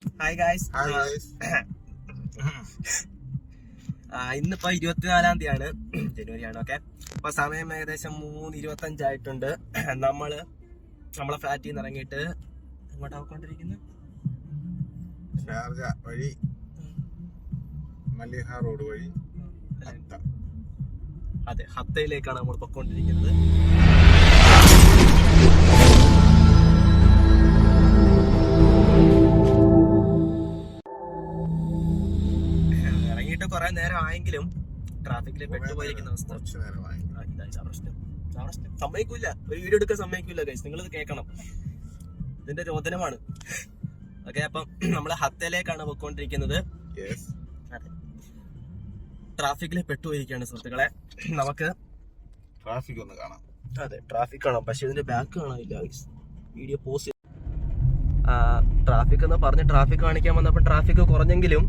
Hi guys. ഇന്നിപ്പോ 24-ാം തീയതിയാണ്, ജനുവരിയാണ്. Okay, അപ്പൊ സമയം ഏകദേശം 3:25 നമ്മളെ ഫ്ലാറ്റിൽ നിന്ന് ഇറങ്ങിയിട്ട് എങ്ങോട്ടാ പോയിക്കൊണ്ടിരിക്കുന്നത്? ഷാർജ വഴി മലിഹ റോഡ് വഴി അതെ, ഹത്തയിലേക്കാണ് നമ്മൾ പൊയ്ക്കൊണ്ടിരിക്കുന്നത്. ഇറങ്ങിയിട്ട് കുറെ നേരം ആയെങ്കിലും ട്രാഫിക്കിൽ പെട്ടുപോയിരിക്കുന്ന അവസ്ഥ. സമ്മതിക്കൂല, ഒരു വീഡിയോ എടുക്കാൻ സമ്മതിക്കൂല ഗൈസ്. നിങ്ങളിത് കേൾക്കണം, ഇതിന്റെ ചോദനമാണ്. ഓക്കെ, അപ്പം നമ്മള് ഹത്തയിലേക്കാണ് പോയിക്കൊണ്ടിരിക്കുന്നത്. അതെ, ട്രാഫിക്കിൽ പെട്ടുപോയിരിക്കുകയാണ് സുഹൃത്തുക്കളെ. നമുക്ക് ട്രാഫിക് ഒന്ന് കാണാം. അതെ, ട്രാഫിക് കാണാം, പക്ഷെ ഇതിന്റെ ബാക്ക് കാണാനില്ല ഗൈസ്. വീഡിയോ പോസ്റ്റ് ട്രാഫിക് എന്ന് പറഞ്ഞ് ട്രാഫിക് കാണിക്കാൻ വന്നപ്പോൾ ട്രാഫിക് കുറഞ്ഞെങ്കിലും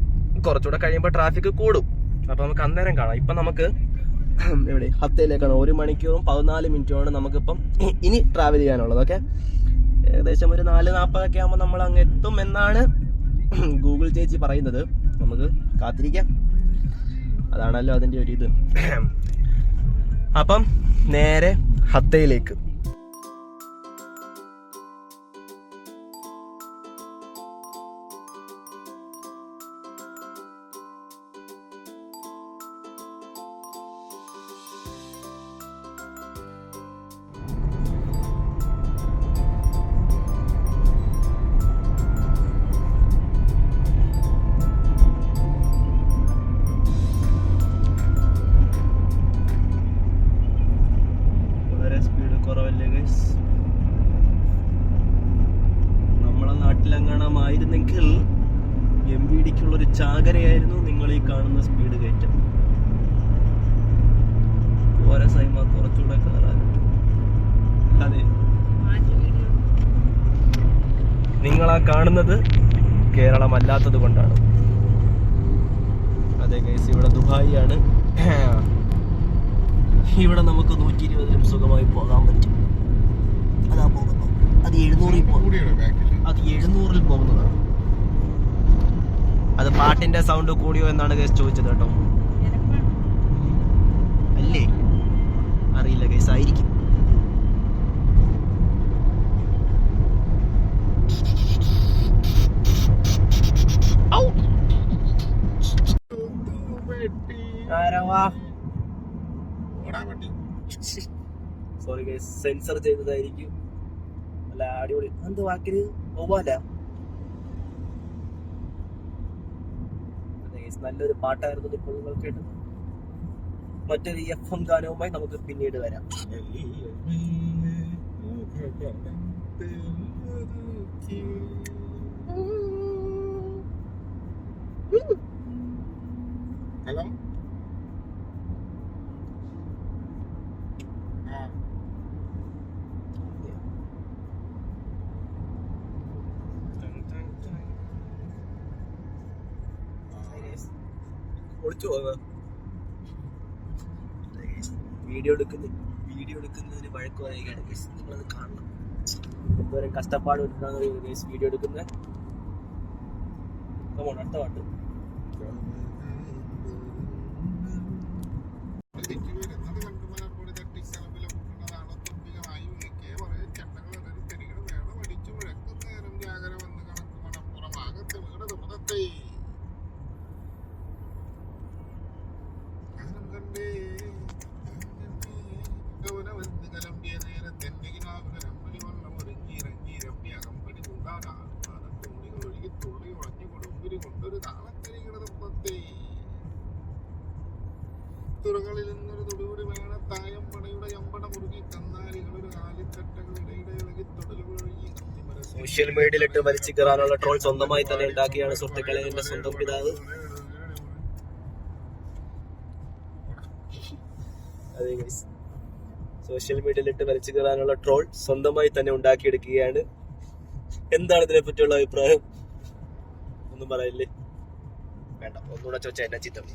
കുറച്ചുകൂടെ കഴിയുമ്പോൾ ട്രാഫിക് കൂടും. അപ്പൊ നമുക്ക് അന്നേരം കാണാം. ഇപ്പൊ നമുക്ക് എവിടെ ഹത്തയിലേക്കാണ്. 1 മണിക്കൂറും 14 മിനിറ്റുമാണ് നമുക്കിപ്പം ഇനി ട്രാവൽ ചെയ്യാനുള്ളത്. ഓക്കെ, ഏകദേശം ഒരു 4:40 ആകുമ്പോൾ നമ്മൾ അങ്ങ് എത്തും എന്നാണ് ഗൂഗിൾ ചേച്ചി പറയുന്നത്. നമുക്ക് കാത്തിരിക്കാം, അതാണല്ലോ അതിന്റെ ഒരു ഇത്. അപ്പം നേരെ ഹത്തയിലേക്ക്. നമ്മളെ നാട്ടിലെങ്ങാണമായിരുന്നെങ്കിൽ MVDക്കുള്ളൊരു ചാകരയായിരുന്നു നിങ്ങൾ ഈ കാണുന്ന സ്പീഡ് കയറ്റം. ഓരോ സൈമ കുറച്ചുകൂടെ കയറാനുണ്ട്. അതെ, നിങ്ങളാ കാണുന്നത് കേരളമല്ലാത്തത് കൊണ്ടാണ്. അതെ ഗൈസ്, ഇവിടെ ദുബായി ആണ്. ഇവിടെ നമുക്ക് 120-ലും സുഖമായി പോകാൻ പറ്റും. അതാ പോകുന്നു, അത് 700-ൽ പോകുന്നതാണ്. അത് പാട്ടിന്റെ സൗണ്ട് കൂടിയോ എന്നാണ് ഗൈസ് ചോദിച്ചത് കേട്ടോ. അല്ലേ, അറിയില്ല ഗൈസ്, ആയിരിക്കും. സോറി ഗൈസ്, സെൻസർ ചെയ്തതായിരിക്കും. അല്ല, അടിപൊളി. എന്ത് വാക്കിന് പോവാല. നല്ലൊരു പാട്ടായിരുന്നു ഇപ്പോൾ നിങ്ങൾ കേട്ടത്. മറ്റൊരു FM ഗാനവുമായി നമുക്ക് പിന്നീട് വരാം. ഹലോ, വീഡിയോ എടുക്കുന്നതിന് വഴക്ക് പറയുകയാണ് ഗൈസ്. നിങ്ങളത് കാണണം, എന്തോരം കഷ്ടപ്പാട് എടുക്കാണ് ഗൈസ് വീഡിയോ എടുക്കുന്നത്. അടുത്ത പാട്ട്. തുറകളിൽ നിന്നൊരു തൊടുകൂടി വേണ തായം പടയുടെ യമ്പട മുറുകി കന്നാലികളൊരു കാലിത്തട്ടകളിടയുടെ ഇളകി തൊടലുകൾ ഒഴുകി. സോഷ്യൽ മീഡിയയിലിട്ട് വലിച്ചു കയറാനുള്ള ട്രോൾ സ്വന്തമായി തന്നെ ഉണ്ടാക്കിയാണ് സുഹൃത്തുക്കളെ എന്റെ സ്വന്തം പിതാവ്. അതെ ഗൈസ്, സോഷ്യൽ മീഡിയയിലിട്ട് വലിച്ചു കയറാനുള്ള ട്രോൾ സ്വന്തമായി തന്നെ ഉണ്ടാക്കിയെടുക്കുകയാണ്. എന്താണ് ഇതിനെ പറ്റിയുള്ള അഭിപ്രായം? ഒന്നും പറയില്ലേ? വേണ്ട, ഒന്നുകൂടെ ചോദിച്ചാൽ എന്നെ ചിത്രം.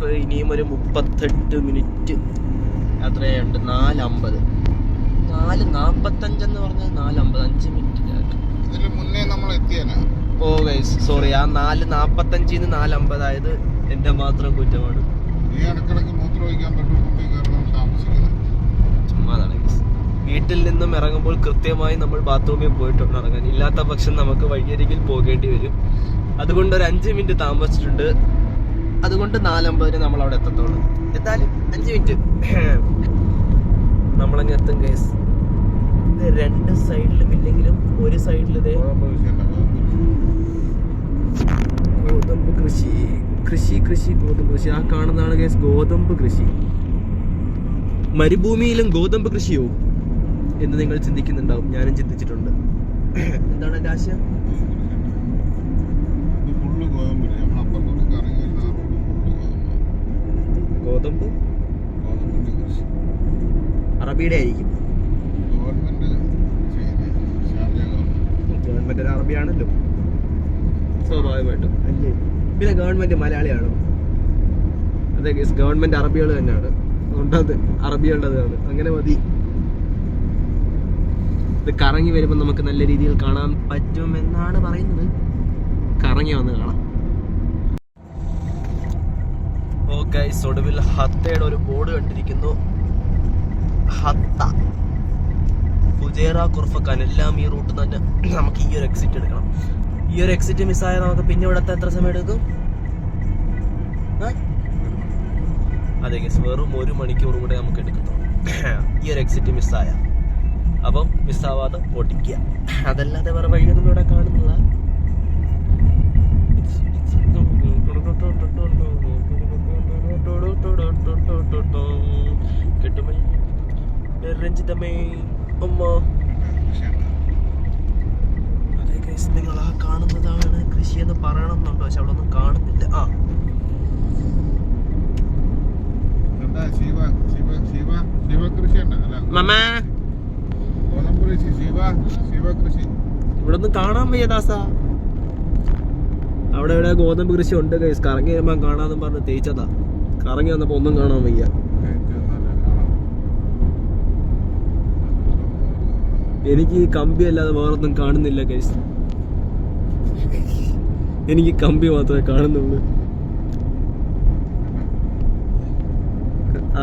നമുക്ക് ഇനിയും ഒരു 38 മിനിറ്റ് യാത്രയുണ്ട്. 4:50, 4:45 എന്ന് പറഞ്ഞാൽ 4:50, 5 മിനിറ്റ്. ഇതിന് മുന്നേ നമ്മൾ എത്തിയാനാ. ഓ ഗൈസ് സോറി, ആ 4:45 4:50 ആയത് എന്റെ മാത്രം കുറ്റമാണ്. ഈ ഇടക്കിടക്ക് മൂത്രം ഒഴിക്കാൻ പെട്രോൾ പമ്പിൽ കയറണം താമസിക്കുന്നത്. ചുമ്മാതാണ് ഗൈസ്. വീട്ടിൽ നിന്നും ഇറങ്ങുമ്പോൾ കൃത്യമായി നമ്മൾ ബാത്റൂമിൽ പോയിട്ടുണ്ട് ഇറങ്ങാൻ. ഇല്ലാത്ത പക്ഷം നമുക്ക് വഴിയരികിൽ പോകേണ്ടി വരും. അതുകൊണ്ട് ഒരു 5 മിനിറ്റ് താമസിച്ചിട്ടുണ്ട്. അതുകൊണ്ട് 4:50 നമ്മൾ അവിടെ എത്തത്തുള്ളൂ. എന്തായാലും 5 മിനിറ്റ് നമ്മളങ്ങ് എത്തും ഗൈസ്. ഇത് 2 സൈഡിലും ഇല്ലെങ്കിലും ഒരു സൈഡിൽ ഗോതമ്പ് കൃഷി ഗോതമ്പ് കൃഷി. ആ കാണുന്നതാണ് ഗൈസ് ഗോതമ്പ് കൃഷി. മരുഭൂമിയിലും ഗോതമ്പ് കൃഷിയോ എന്ന് നിങ്ങൾ ചിന്തിക്കുന്നുണ്ടാവും. ഞാനും ചിന്തിച്ചിട്ടുണ്ട്. എന്താണ് എന്റെ ആശയം? ഗോതമ്പ് അറബിയുടെ ആയിരിക്കും. ഗവൺമെന്റ് ഒരു അറബിയാണല്ലോ സ്വാഭാവികമായിട്ടും. അല്ലേ? പിന്നെ ഗവൺമെന്റ് മലയാളിയാണോ? അതെ ഗൈസ്, ഗവൺമെന്റ് അറബികൾ തന്നെയാണ്. അതുകൊണ്ടത് അറബിയുള്ളതാണ്. അങ്ങനെ മതി. ഇത് കറങ്ങി വരുമ്പോൾ നമുക്ക് നല്ല രീതിയിൽ കാണാൻ പറ്റുമെന്നാണ് പറയുന്നത്. കറങ്ങി വന്ന് കാണാം. ഓ ഗൈസ്, ഒടുവിൽ ഹത്തയുടെ ഒരു ബോർഡ് കണ്ടിരിക്കുന്നു. ഹത്ത, ഫുജേറ, കുർഫക്കാൻ എല്ലാം ഈ റൂട്ട് തന്നെ. നമുക്ക് ഈ ഒരു എക്സിറ്റ് എടുക്കണം. ഈ ഒരു എക്സിറ്റ് മിസ്സായാൽ നമുക്ക് പിന്നെ ഇവിടുത്തെ എത്ര സമയം എടുക്കും? അതെ ഗൈസ്, വെറും 1 മണിക്കൂർ കൂടെ നമുക്ക് എടുക്കത്തുള്ളൂ ഈ ഒരു എക്സിറ്റ് മിസ്സായ. അപ്പം മിസ്സാവാതെ ഓടിക്കുക, അതല്ലാതെ വേറെ വഴിയൊന്നും ഇവിടെ കാണുന്നില്ല. അതെ ഗൈസ്, നിങ്ങൾ ആ കാണുന്നതാണ് കൃഷി എന്ന് പറയണം എന്നുണ്ടോ? പക്ഷെ അവിടെ ഒന്നും കാണുന്നില്ല. ഇവിടെ ഒന്നും കാണാൻ വയ്യ ദാസ. അവിടെ ഇവിടെ ഗോതമ്പ് കൃഷി ഉണ്ട് ഗൈസ്. കറങ്ങി വരുമ്പോ കാണാന്നും പറഞ്ഞ് തേച്ചതാ. കറങ്ങി വന്നപ്പോ ഒന്നും കാണാൻ വയ്യ. എനിക്ക് ഈ കമ്പി അല്ലാതെ വേറൊന്നും കാണുന്നില്ല ഗൈസ്. എനിക്ക് കമ്പി മാത്രമേ കാണുന്നുള്ളൂ.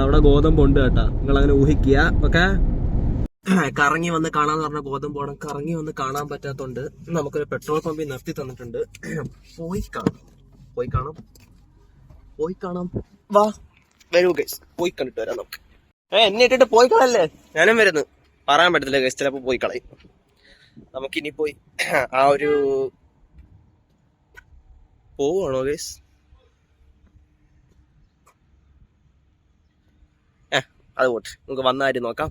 അവിടെ ഗോതമ്പുണ്ട് കേട്ടാ, നിങ്ങൾ അങ്ങനെ ഊഹിക്കുക. ഓക്കെ, കറങ്ങി വന്ന് കാണാന്ന് പറഞ്ഞ ഗോതമ്പ് പോണം. കറങ്ങി വന്ന് കാണാൻ പറ്റാത്തോണ്ട് നമുക്കൊരു പെട്രോൾ പമ്പിൽ നിർത്തി തന്നിട്ടുണ്ട്. പോയി കാണാം. വാ, വരൂ ഗൈസ്, പോയി കണ്ടിട്ട് വരാം നമുക്ക്. എന്നെ ഇട്ടിട്ട് പോയി കളല്ലേ? ഞാനും വരുന്നു. പറയാൻ പറ്റത്തില്ല ഗൈസ്, ചിലപ്പോ പോയി കളയും. നമുക്കിനി പോയി ആ ഒരു പോവാണോ ഗൈസ്? അത് പോട്ടെ, നമുക്ക് വന്ന കാര്യം നോക്കാം.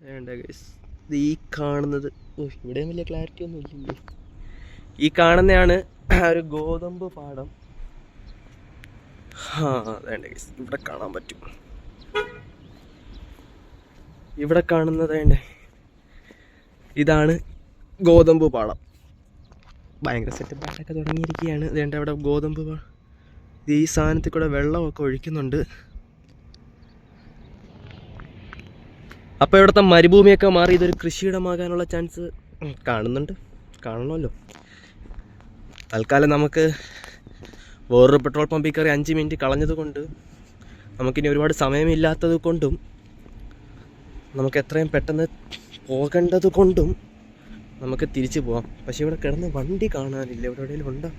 വേണ്ട ഗൈസ്, ഇത് ഈ കാണുന്നത്, ഇവിടെയും വലിയ ക്ലാരിറ്റി ഒന്നും ഇല്ലല്ലോ. ഈ കാണുന്നതാണ് ഒരു ഗോതമ്പ് പാടം. വേണ്ട ഗൈസ്, ഇവിടെ കാണാൻ പറ്റും. ഇവിടെ കാണുന്നത് വേണ്ടേ, ഇതാണ് ഗോതമ്പ് പാടം. ഭയങ്കര സെറ്റപ്പ് പാടൊക്കെ തുടങ്ങിയിരിക്കുകയാണ്. വേണ്ട, അവിടെ ഗോതമ്പ് ഈ സാധനത്തിൽ കൂടെ വെള്ളമൊക്കെ ഒഴിക്കുന്നുണ്ട്. അപ്പോൾ ഇവിടുത്തെ മരുഭൂമിയൊക്കെ മാറി ഇതൊരു കൃഷിയിടമാകാനുള്ള ചാൻസ് കാണണമല്ലോ. തൽക്കാലം നമുക്ക് വേറൊരു പെട്രോൾ പമ്പിൽ കയറി 5 മിനിറ്റ് കളഞ്ഞത് കൊണ്ട്, നമുക്കിനി ഒരുപാട് സമയമില്ലാത്തത് കൊണ്ടും, നമുക്ക് എത്രയും പെട്ടെന്ന് പോകേണ്ടത് കൊണ്ടും നമുക്ക് തിരിച്ചു പോവാം. പക്ഷെ ഇവിടെ കിടന്ന് വണ്ടി കാണാനില്ല. ഇവിടെ എവിടെയെങ്കിലും ഉണ്ടോ?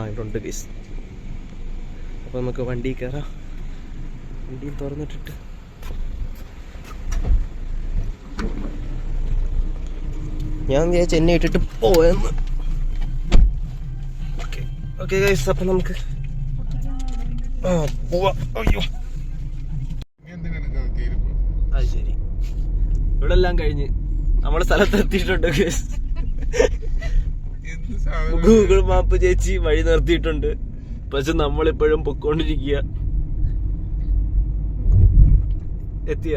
ഇവിടെ ഉണ്ട് ഗൈസ്. അപ്പോൾ നമുക്ക് വണ്ടി കയറാം. വണ്ടിയും തുറന്നിട്ടിട്ട് ഞാൻ വിചാരിച്ചു എന്നെ ഇട്ടിട്ട് പോയെന്ന്. ഓക്കെ ഗൈസ്, അപ്പം നമുക്ക് പോവാം. അയ്യോ, അത് ശരി. ഇവിടെ എല്ലാം കഴിഞ്ഞ് നമ്മളെ സ്ഥലത്ത് എത്തിയിട്ടുണ്ട് ഗൈസ്. ഗൂഗിൾ മാപ്പ് ചേച്ചി വഴി നിർത്തിയിട്ടുണ്ട്. പക്ഷെ നമ്മളിപ്പോഴും പൊക്കോണ്ടിരിക്കുക. എത്തിയ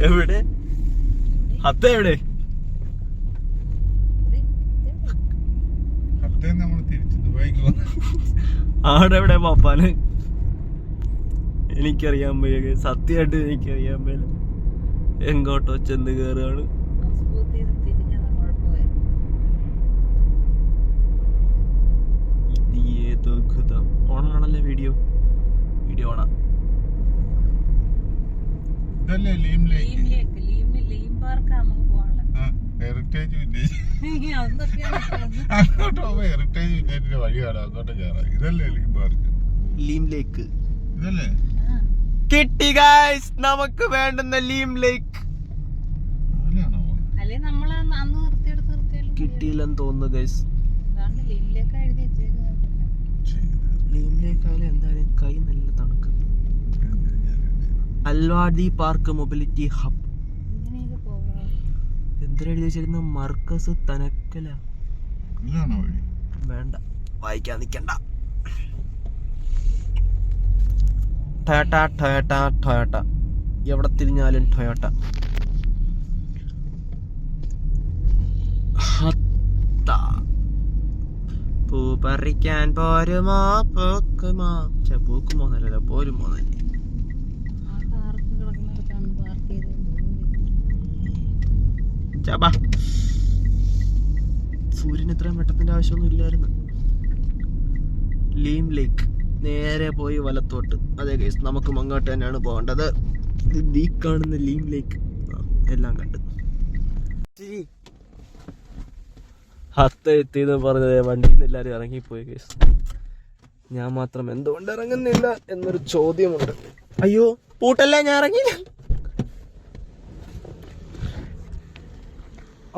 എവിടെ? ഹത്ത എവിടെ? ആടെ എവിടെ പാപ്പാന് എനിക്കറിയാൻ വയ്യ, സത്യമായിട്ട് എനിക്കറിയാൻ വയ്യ. എങ്ങോട്ടോ ചെന്ന് കയറുകയാണ്. ഓണാണല്ലേ വീഡിയോ ഓണാ. ഇതല്ലേ ലീം ലേക്ക്? Heritage village. അങ്ങോട്ട് പോകുമ്പോ ഹെറിറ്റേജ് വില്ലേജിന്റെ വഴിയാണ്, അങ്ങോട്ട് കയറാം. ഇതല്ലേ ലീം പാർക്ക്? ലീം ലേക്ക് ഇതല്ലേ? കിട്ടി ഗൈസ്, നമുക്ക് വേണ്ടുന്ന ലീം ലേക്ക്. കിട്ടിയില്ലെന്ന് തോന്നുന്നു ഗൈസ്. ലീം ലേക്ക് ആയാലും എന്തായാലും കൈ നല്ല തണുക്കും. അൽവാദി പാർക്ക് മൊബിലിറ്റി ഹബ്. എന്തിനാ എഴുതി വെച്ചിരുന്ന? മർക്കസ് തനക്കല. വേണ്ട, വായിക്കാൻ നിക്കണ്ട. ടൊയോട്ട ടൊയോട്ട ടൊയോട്ട, എവിടെ തിരിഞ്ഞാലും ടൊയോട്ട. പൂ പറിക്കാൻ പോരുമോ പൂക്കുമോ? പൂക്കുമോ എന്നല്ല, പോരുമോ തന്നെ. സൂര്യൻ ഇത്രയും വെട്ടത്തിന്റെ ആവശ്യമൊന്നും ഇല്ലായിരുന്നു. ലീം ലേക്ക് നേരെ പോയി വലത്തോട്ട്. അതെ ഗൈസ്, നമുക്കും അങ്ങോട്ട് തന്നെയാണ് പോകേണ്ടത്. ഈ കാണുന്ന ലീം ലേക്ക് എല്ലാം കണ്ട് ഹത്ത എത്തിയെന്ന് പറഞ്ഞത് വണ്ടിയിൽ നിന്ന് എല്ലാവരും ഇറങ്ങിപ്പോയി ഗൈസ്. ഞാൻ മാത്രം എന്തുകൊണ്ട് ഇറങ്ങുന്നില്ല എന്നൊരു ചോദ്യമുണ്ട്. അയ്യോ പൂട്ടല്ലേ, ഞാൻ ഇറങ്ങിയില്ല.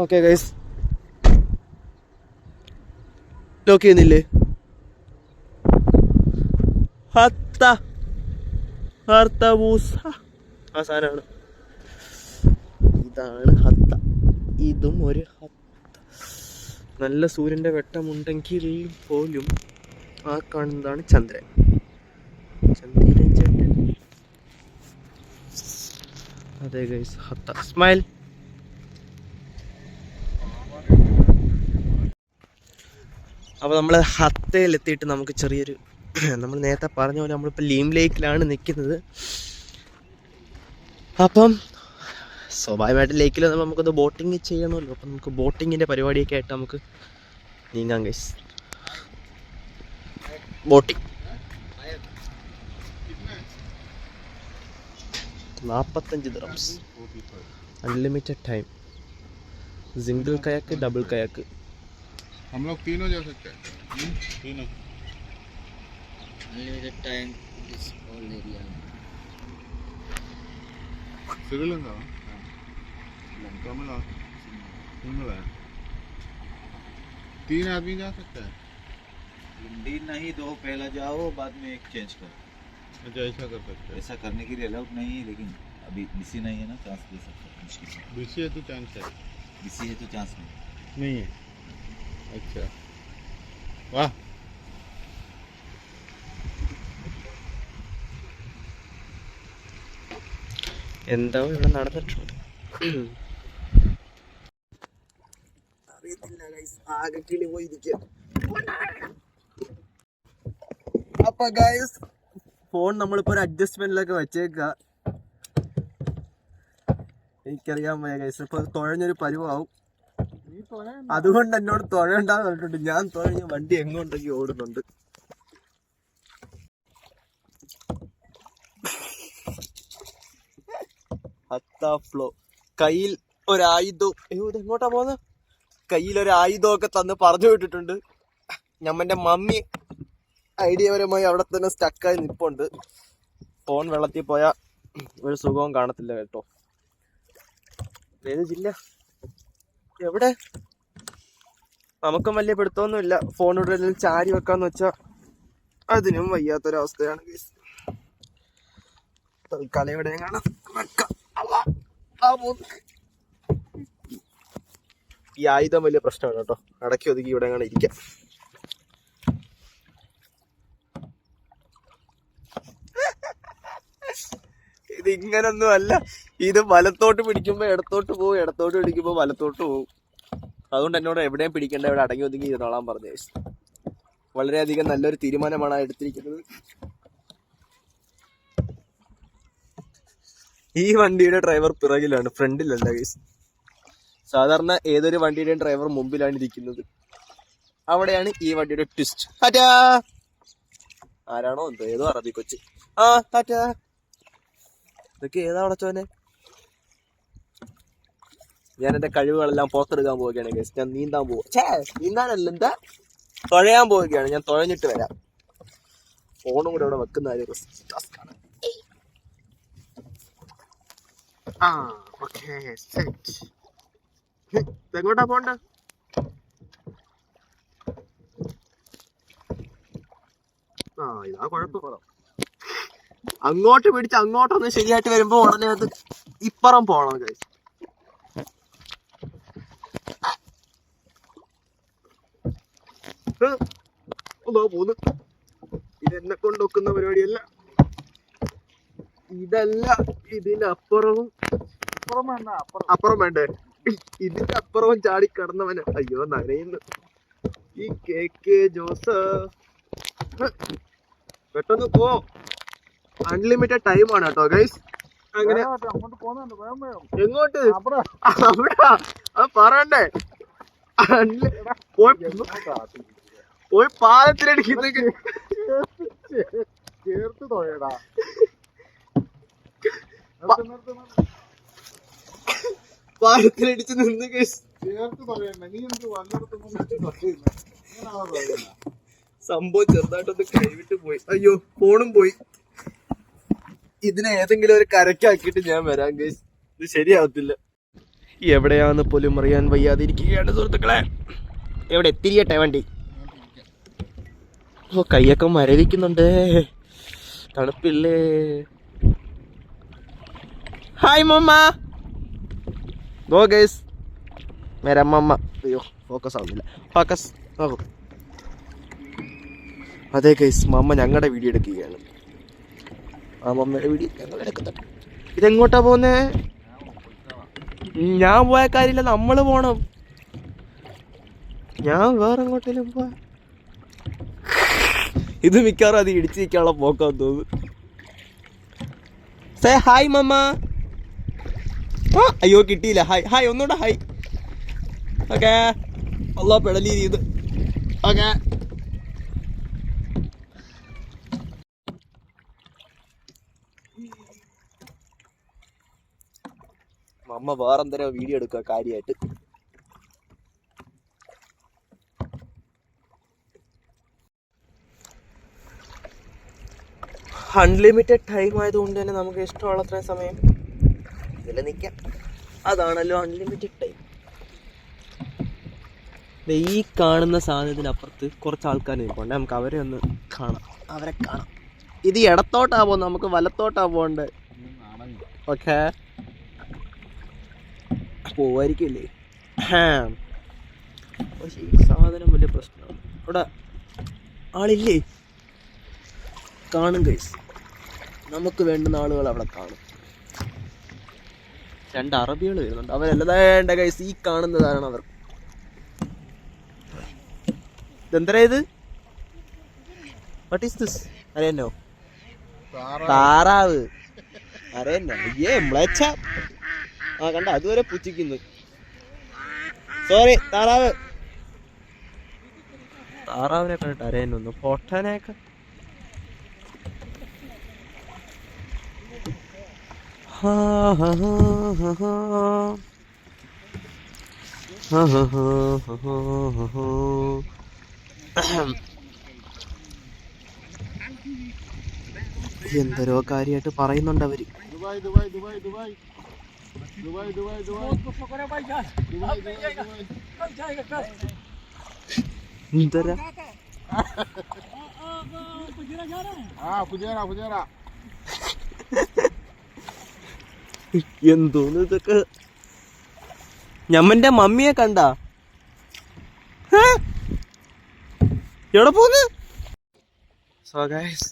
ഓക്കെ ഗൈസ്, ലോക്ക് ചെയ്യുന്നില്ലേ? ഹത്ത ആ സാധനമാണ്. ഇതാണ് ഹത്ത. ഇതും ഒരു ഹത്ത. നല്ല സൂര്യന്റെ വെട്ടമുണ്ടെങ്കിൽ പോലും ആ കാണുന്നതാണ് ചന്ദ്രൻ. ചന്ദ്രൻ ചേട്ടൻ. അതെ ഗൈസ്, ഹത്ത. സ്മൈൽ. അപ്പോൾ നമ്മൾ ഹത്തയിലെത്തിയിട്ട് നമുക്ക് ചെറിയൊരു, നമ്മൾ നേരത്തെ പറഞ്ഞ പോലെ നമ്മളിപ്പോൾ ലീം ലേക്കിലാണ് നിൽക്കുന്നത്. അപ്പം സ്വാഭാവികമായിട്ട് ലേക്കിൽ നമുക്കൊന്ന് ബോട്ടിങ് ചെയ്യണമല്ലോ. അപ്പം നമുക്ക് ബോട്ടിങ്ങിൻ്റെ പരിപാടിയൊക്കെ ആയിട്ട് നമുക്ക് നീങ്ങാം guys. Boating 45 dirhams, unlimited time, single kayak, double kayak. हम लोग तीनों जा सकते हैं. तीनों unlimited time this whole area. Sri Lanka Lanka में सिंगल है. 3 आदमी जा सकते हैं. तीन नहीं, 2 पहला जाओ, बाद में एक चेंज करो. अच्छा, ऐसा कर सकते हैं. ऐसा करने के लिए अलाउड नहीं है, लेकिन अभी बीसी नहीं है ना, चांस दे सकते हैं. मुश्किल से बीसी है तो चांस है. बीसी है तो चांस नहीं. नहीं है. अच्छा, वाह. എന്താ ഇവിടെ നടന്നിട്ടുണ്ട് അറിയത്തില്ല ഗൈസ്, ആകെ കിളി പോയിരിക്കുക. അപ്പൊ ഗൈസ്, ഫോൺ നമ്മളിപ്പോ ഒരു അഡ്ജസ്റ്റ്മെന്റിലൊക്കെ വെച്ചേക്ക. എനിക്കറിയാൻ വയ്യ ഗൈസ്, ഇപ്പൊ തുഴഞ്ഞൊരു പരുവാവും. അതുകൊണ്ട് എന്നോട് തുഴയുണ്ടാന്ന് പറഞ്ഞിട്ടുണ്ട്. ഞാൻ തുഴഞ്ഞ വണ്ടി എങ്ങോട്ടേക്ക് ഓടുന്നുണ്ട്. ഫ്ലോ കയ്യിൽ ഒരായുധവും, ഇത് എങ്ങോട്ടാ പോകുന്നത്? കയ്യിൽ ഒരു ആയുധമൊക്കെ തന്ന് പറഞ്ഞു വിട്ടിട്ടുണ്ട്. ഞമ്മന്റെ മമ്മി ഐഡിയപരമായി അവിടെ തന്നെ സ്റ്റക്കായി നിൽപ്പുണ്ട്. ഫോൺ വെള്ളത്തിൽ പോയാൽ ഒരു സുഖവും കാണത്തില്ല കേട്ടോ. ഏത് ജില്ല, എവിടെ? നമുക്കും വലിയ പിടുത്തമൊന്നുമില്ല. ഫോൺ ഇവിടെ ചാരി വെക്കാന്ന് വെച്ചാൽ അതിനും വയ്യാത്തൊരവസ്ഥയാണ് ഗൈസ്. തൽക്കാലം എവിടെയും കാണാം വെക്കാം. ഈ ആയുധം വലിയ പ്രശ്നമാണ് കേട്ടോ. അടക്കി ഒതുക്കി ഇവിടെ കാണാൻ ഇരിക്കാം. ഇത് ഇങ്ങനൊന്നും അല്ല. ഇത് വലത്തോട്ട് പിടിക്കുമ്പോ ഇടത്തോട്ട് പോകും, ഇടത്തോട്ട് പിടിക്കുമ്പോ വലത്തോട്ട് പോകും. അതുകൊണ്ട് എന്നോട് എവിടെയും പിടിക്കണ്ട, ഇവിടെ അടങ്ങി ഒതുങ്ങി ഇരുന്നോളാൻ പറഞ്ഞു. വളരെയധികം നല്ലൊരു തീരുമാനമാണ് എടുത്തിരിക്കുന്നത്. ഈ വണ്ടിയുടെ ഡ്രൈവർ പിറകിലാണ്, ഫ്രണ്ടിലല്ല ഗൈസ്. സാധാരണ ഏതൊരു വണ്ടിയുടെയും ഡ്രൈവർ മുമ്പിലാണ് ഇരിക്കുന്നത്. അവിടെയാണ് ഈ വണ്ടിയുടെ ട്വിസ്റ്റ്. ടാറ്റാ. ആരാണോ എന്തോ, ഏതോ അറബി കൊച്ച്. ആ ടാറ്റാ. ഇതൊക്കെ ഏതാ അടച്ചോനെ? ഞാൻ എന്റെ കഴിവുകളെല്ലാം പുറത്തെടുക്കാൻ പോവുകയാണ് ഗൈസ്. ഞാൻ നീന്താൻ പോവുക. നീന്താനല്ല, എന്താ തുഴയാൻ പോവുകയാണ്. ഞാൻ തുഴഞ്ഞിട്ട് വരാം. ഫോണും കൂടെ ഇവിടെ വെക്കുന്ന കാര്യം ടാസ്ക്കാണ്. എങ്ങോട്ടാ പോണ്ട? ഇതാ കുഴപ്പം. അങ്ങോട്ട് പിടിച്ച് അങ്ങോട്ടൊന്ന് ശരിയായിട്ട് വരുമ്പോ ഉടനെ അത് ഇപ്പുറം പോണം ഗൈസ്. പോന്ന്. ഇതെന്നെ കൊണ്ട് വെക്കുന്ന പരിപാടിയല്ല. ഇതല്ല, ഇതിന്റെ അപ്പുറവും അപ്പുറം വേണ്ടേ? ഇതിന്റെ അപ്പുറവും ചാടി കടന്നവന്. അയ്യോ നനയുന്നു ഈ KK ജോസ്. പെട്ടെന്ന് പോ. അൺലിമിറ്റഡ് ടൈം ആണ് കേട്ടോ ഗൈസ്. അങ്ങനെ എങ്ങോട്ട്? അവിടെ പറയണ്ടേ? പോയി പാലത്തിലടിക്കുന്നേക്ക് ചേർത്ത് തോയടാ. പാലത്തിലടിച്ച് നിന്ന് ഗൈസ്. ചേർത്ത് തോയണ്ട. നീ എന്ത് വല്ലയിടത്തും സംഭവം ചെറുതായിട്ടൊന്ന് കൈവിട്ട് പോയി. അയ്യോ ഫോണും പോയി. ഇതിനെ ഏതെങ്കിലും ഒരു കരക്കാക്കിയിട്ട് ഞാൻ വരാം ഗൈസ്. ഇത് ശരിയാവത്തില്ല. എവിടെയാന്ന് പോലും അറിയാൻ വയ്യാതിരിക്കുകയാണ് സുഹൃത്തുക്കളെ. എവിടെ എത്തിരിയട്ടെ വണ്ടി. ഓ കൈയൊക്കെ മരവിക്കുന്നുണ്ട്. തണുപ്പില്ലേ? Hi mamma. Go guys. മേര മമ്മ. അയ്യോ ഫോക്കസ് ആവുന്നില്ല. ഫോക്കസ് ആകും. അതെ ഗൈസ്, മമ്മ ഞങ്ങളുടെ വീഡിയോ എടുക്കുകയാണ്. ആ മമ്മയുടെ വീഡിയോ ഞങ്ങൾ എടുക്കുന്നുണ്ട്. ഇതെങ്ങോട്ടാ പോന്നേ? ഞാൻ പോയ കാര്യമില്ല, നമ്മള് പോണം. ഞാൻ വേറെ എങ്ങോട്ടേലും പോവാ. ഇത് മിക്കവാറും അത് ഇടിച്ചു നിൽക്കാനുള്ള പോക്കാന്ന് തോന്നുന്നു. സേ ഹായ് മമ്മ. അയ്യോ കിട്ടിയില്ല. ഹായ് ഹായ് ഒന്നുകൂടെ ഹായ്. ഓക്കെ അല്ലാ പെടലി ചെയ്ത്. ഓക്കെ മമ്മ വേറെന്തരോ വീഡിയോ എടുക്കുക കാര്യമായിട്ട്. അൺലിമിറ്റഡ് ടൈം ആയതുകൊണ്ട് തന്നെ നമുക്ക് ഇഷ്ടമുള്ള അത്രയും സമയം ഇതിൽ നിൽക്കാം. അതാണല്ലോ അൺലിമിറ്റഡ് ടൈം. ഈ കാണുന്ന സാധനത്തിനപ്പുറത്ത് കുറച്ച് ആൾക്കാർ നിൽപ്പുണ്ട്. നമുക്ക് അവരെ ഒന്ന് കാണാം. അവരെ കാണാം. ഇത് ഇടത്തോട്ടാ പോകുന്നത്, നമുക്ക് വലത്തോട്ടാ പോകണ്ടേ? ഓക്കെ പോവായിരിക്കില്ലേ? പക്ഷെ ഈ സാധനം വലിയ പ്രശ്നമാണ്. അവിടെ ആളില്ലേ? കാണും ഗൈസ്. നമുക്ക് വേണ്ടുന്ന ആളുകൾ അവിടെ കാണും. 2 അറബികൾ വരുന്നുണ്ട്. അവരെല്ലാ ഗൈസ് ഈ കാണുന്നതാണ് അവർ. ഇതെന്തരാ ഇത്? What is this? അറിയാനോ? താറാവ്. അറിയാനോ? മ്ലേച്ഛ. ആ കണ്ട, അതുവരെ പുച്ഛിക്കുന്നു. സോറി താറാവ്. താറാവിനെ കണ്ടിട്ട് അറിയാനൊന്നു പൊട്ടനെയൊക്കെ. എന്തരോ കാര്യമായിട്ട് പറയുന്നുണ്ട് അവര്. Dubai Dubai Dubai Dubai Dubai Dubai Dubai. എന്തരാ? ഫുജേറ. എന്തോന്ന് ഇതൊക്കെ? ഞമ്മന്റെ മമ്മിയെ കണ്ട എവിടെ പോന്ന്? സോ ഗൈസ്,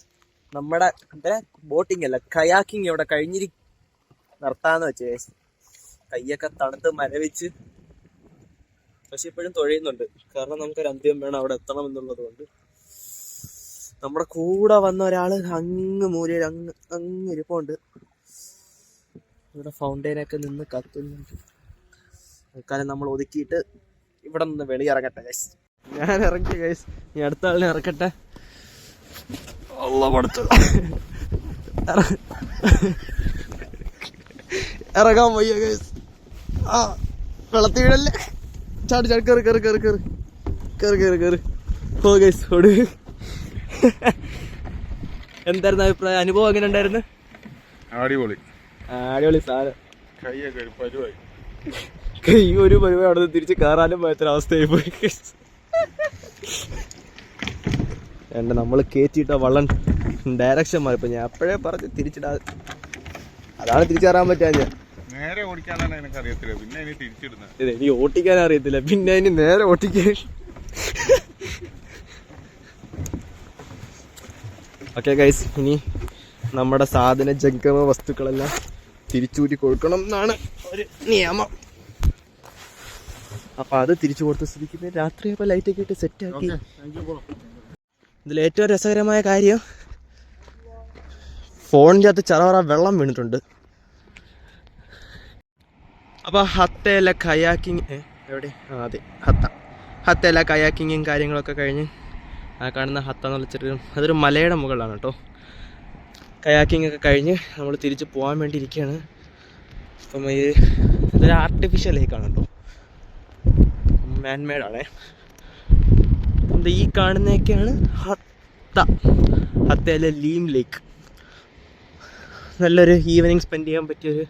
നമ്മുടെ ബോട്ടിംഗ് അല്ല കയാക്കിങ് ഇവിടെ നിർത്താന്ന് വെച്ച് ഗൈസ്. കയ്യൊക്കെ തണുത്ത് മരവിച്ച്, പക്ഷെ ഇപ്പോഴും തുഴയുന്നുണ്ട്. കാരണം നമുക്കൊരു അന്ത്യം വേണം അവിടെ എത്തണം എന്നുള്ളത് കൊണ്ട്. നമ്മുടെ കൂടെ വന്ന ഒരാള് അങ്ങ് മൂലയിൽ അങ്ങ് ഇരിപ്പുണ്ട്. ഇവിടെ ഫൗണ്ടൈനൊക്കെ നിന്ന് കത്തുന്നുണ്ട്. തൽക്കാലം നമ്മൾ ഒതുക്കിയിട്ട് ഇവിടെ നിന്ന് വെളിയിറങ്ങട്ടെ ഗൈസ്. ഞാൻ ഇറക്കി ഗൈസ്, ഈ അടുത്ത ആളിനെ ഇറക്കട്ടെ. ഇറങ്ങാൻ വയ്യ ഗൈസ്. ആ വെള്ളത്തി വീഴല്ലേ. ചാടി ചാടി കയറി കയറി കയറി കയറി കയറി കയറി കയറി ഓ ഗൈസ് ഓട്. എന്തായിരുന്നു അഭിപ്രായം, അനുഭവം എങ്ങനെ ഉണ്ടായിരുന്നു? അടിപൊളി അടിപൊളി സാധനം. കൈയൊക്കെ ഒരു പരിവായി. ഈ ഒരു പരിപാടി അവിടെ നിന്ന് തിരിച്ച് കയറാനും പറ്റാത്തൊരവസ്ഥയായി പോയി. വേണ്ട, നമ്മൾ കയറ്റിയിട്ട വള്ളം ഡയറക്ഷൻ മാറിപ്പോ. ഞാൻ അപ്പോഴേ പറഞ്ഞ് തിരിച്ചിടാ, അതാണ് തിരിച്ചു കയറാൻ പറ്റാ. ഞാൻ നേരെ ഓടിക്കാനാണ് എനിക്ക് അറിയത്തില്ല, പിന്നെ ഇനി തിരിച്ചിടുന്നത്. ഇത് എനിക്ക് ഓട്ടിക്കാൻ അറിയത്തില്ല, പിന്നെ അതിന് നേരെ ഓട്ടിക്കാൻ. ഓക്കെ ഗൈസ്, ഇനി നമ്മുടെ സാധന ജംഗമ വസ്തുക്കളെല്ലാം തിരിച്ചൂരി കൊടുക്കണം എന്നാണ് ഒരു നിയമം. അപ്പൊ അത് തിരിച്ചു കൊടുത്ത സ്ഥിതിക്ക് രാത്രിയപ്പോൾ ലൈറ്റൊക്കെ ഇട്ട് സെറ്റാക്കി. ഇതിൽ ഏറ്റവും രസകരമായ കാര്യം, ഫോണിൻ്റെ അകത്ത് ചറവറ വെള്ളം വീണിട്ടുണ്ട്. അപ്പോൾ ഹത്തയിലെ കയാക്കിങ് എവിടെ, അതെ ഹത്തയിലെ കയാക്കിങ്ങും കാര്യങ്ങളൊക്കെ കഴിഞ്ഞ് ആ കാണുന്ന ഹത്ത എന്ന് വിളിച്ചിട്ട് അതൊരു മലയുടെ മുകളിലാണ് കേട്ടോ. കയാക്കിംഗ് ഒക്കെ കഴിഞ്ഞ് നമ്മൾ തിരിച്ച് പോകാൻ വേണ്ടി ഇരിക്കുകയാണ്. അപ്പം ഇതൊരു ആർട്ടിഫിഷ്യൽ ലേക്കാണ് കേട്ടോ, മാൻമെയ്ഡാണേ. ഈ കാണുന്നതൊക്കെയാണ് ഹത്തയിലെ ലീം ലേക്ക്. നല്ലൊരു ഈവനിങ് സ്പെൻഡ് ചെയ്യാൻ പറ്റിയൊരു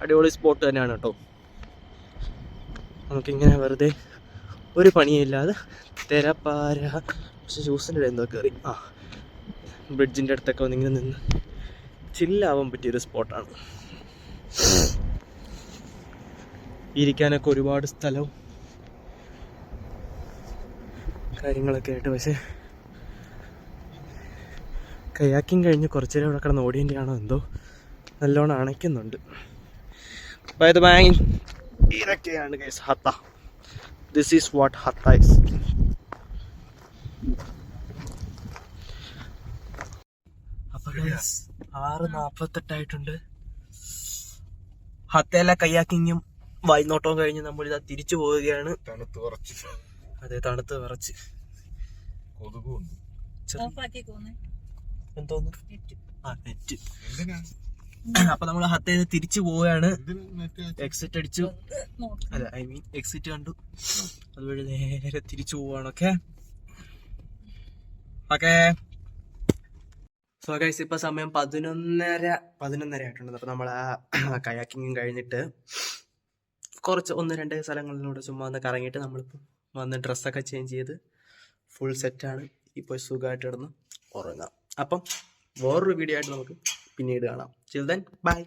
അടിപൊളി സ്പോട്ട് തന്നെയാണ് കേട്ടോ. നമുക്കിങ്ങനെ വെറുതെ ഒരു പണിയില്ലാതെ തിരപ്പാര, പക്ഷെ ജ്യൂസിൻ്റെ എന്തോ കയറി ബ്രിഡ്ജിൻ്റെ അടുത്തൊക്കെ വന്നിങ്ങനെ നിന്ന് ചില്ലാവാൻ പറ്റിയൊരു സ്പോട്ടാണ്. ഇരിക്കാനൊക്കെ ഒരുപാട് സ്ഥലവും കാര്യങ്ങളൊക്കെ ആയിട്ട്. പക്ഷേ കയാക്കിങ് കഴിഞ്ഞ് കുറച്ചു നേരം ഇവിടെ കിടന്ന് ഓടിയതിൻ്റെ ആണോ എന്തോ നല്ലോണം അണയ്ക്കുന്നുണ്ട്. ഇതൊക്കെയാണ് ഗൈസ് ഹത്ത. ദിസ് ഈസ് വാട്ട് ഹത്ത ഈസ്. അപ്പൊ 6:48 ഹത്തയിലെ കയാക്കിങ്ങും വൈനോട്ടവും കഴിഞ്ഞ് നമ്മളിതാ തിരിച്ചു പോവുകയാണ്. തണുത്ത് കുറച്ച്, അതെ തണുത്ത് വിറച്ച് കൊതുകുണ്ട്. എന്തോന്ന് നെറ്റ്. അപ്പൊ നമ്മൾ ഹത്തയിൽ തിരിച്ചു പോവുകയാണ്. എക്സിറ്റ് അടിച്ചു, അല്ല ഐ മീൻ എക്സിറ്റ് കണ്ടു, അതുവഴി നേരെ തിരിച്ചു പോവാണ്. ഓക്കെ സോ ഗൈസ്, ഇപ്പൊ സമയം 11:30 ആയിട്ടുണ്ട്. അപ്പൊ നമ്മൾ ആ കയാക്കിങ്ങും കഴിഞ്ഞിട്ട് കുറച്ച് 1-2 സ്ഥലങ്ങളിലൂടെ ചുമ്മാ ഒന്ന് കറങ്ങിയിട്ട് നമ്മളിപ്പോൾ വന്ന് ഡ്രസ്സൊക്കെ ചേഞ്ച് ചെയ്ത് ഫുൾ സെറ്റാണ്. ഇപ്പോൾ സുഖമായിട്ട് ഇടുന്ന് ഉറങ്ങാം. അപ്പം വേറൊരു വീഡിയോ ആയിട്ട് നമുക്ക് പിന്നീട് കാണാം. ചിൽ ദെൻ ബൈ.